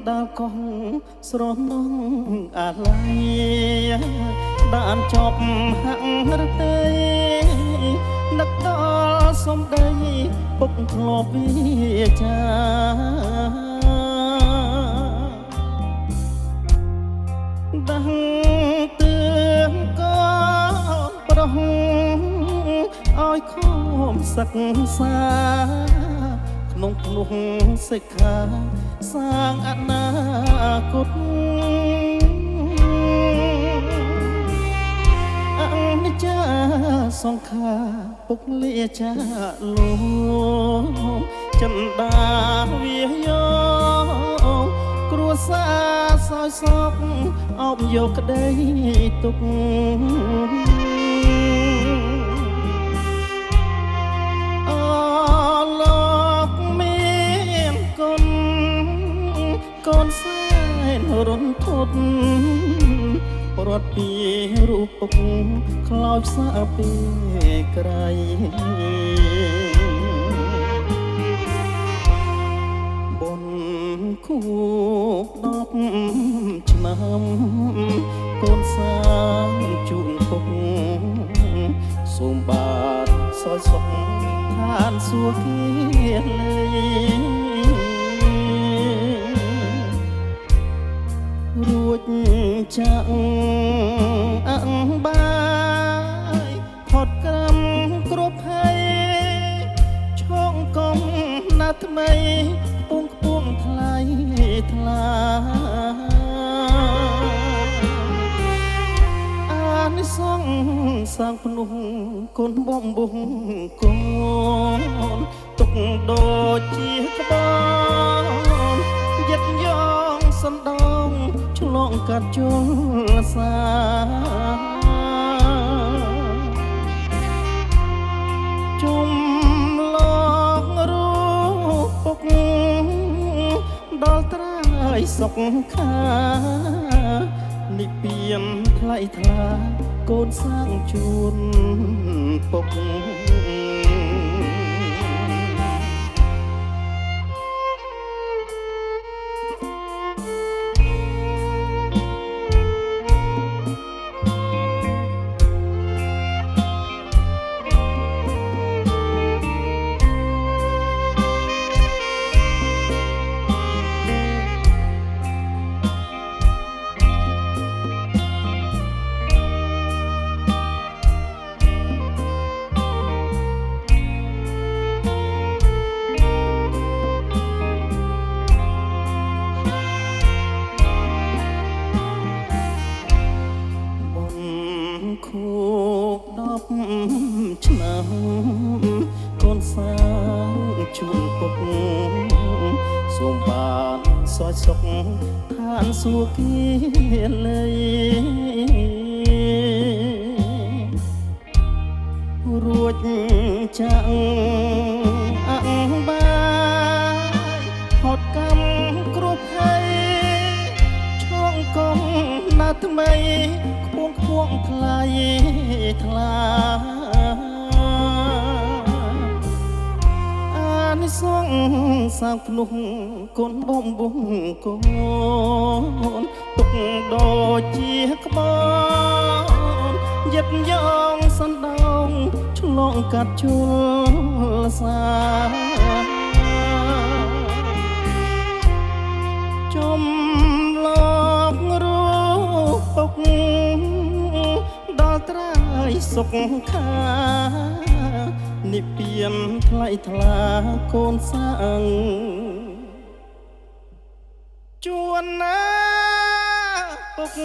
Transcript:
ដាល់កោះស្រនងអាឡ័យដានចប់ហាក់រទេនឹកដល់សំដីពុកធ្លាប់វាចាដឹងទឿនកូនប្រុសឲ្យខំសិក្សាក្នុងភ្នោះសិក្ខាសាងអនាគតអនិច្ចាសង្ខារពុកលាចាលោកចិនដាវាយោគ្រួសារសោយសោកអោបយកក្តីទុកកូនសែនរន្ធត់ប្រត់ពីរូបពុកខ្លោចសាពីក្រៃបុនគូ10ឆ្នាំកូនសាងជូនពុកសូមបាទសោយសុខឋានសួគ៌គេរួចចាក់អង្គបាយផុតក្រំគ្រប់ហើយឈងកុំណាថ្មីពងខ្ពងថ្លៃថ្លាអានិសងសាងភ្នោះកូនបំបុងកូនទុកដូចជាក្បោយិតយ៉ងសណ្ដងឆ្លងកាត់ជលសាជុំលងរូបពុកដល់ត្រើយសុខខានិព្វានថ្លៃថ្លាកូនសាងជូនពុកគូ10ឆ្នាំកូនសាងជូនពុកសូមបានសោយសុខឋានសួគ៌គេលើរួចចាក់អង្គបាយហត់កម្មគ្រប់ហើយឈងកុំណាថ្មីខ្ពងថ្លៃថ្លាអានិសងសាងភ្នោះកូនបំបុងកូនទុកដូចជាក្បោនយិតយ៉ងសណ្ដងឆ្លងកាត់ជលសាចំឡងរូបពុកដល់ត្រើយសុខខានិព្វានថ្លៃថ្លាកូនសាងជួនណាពុក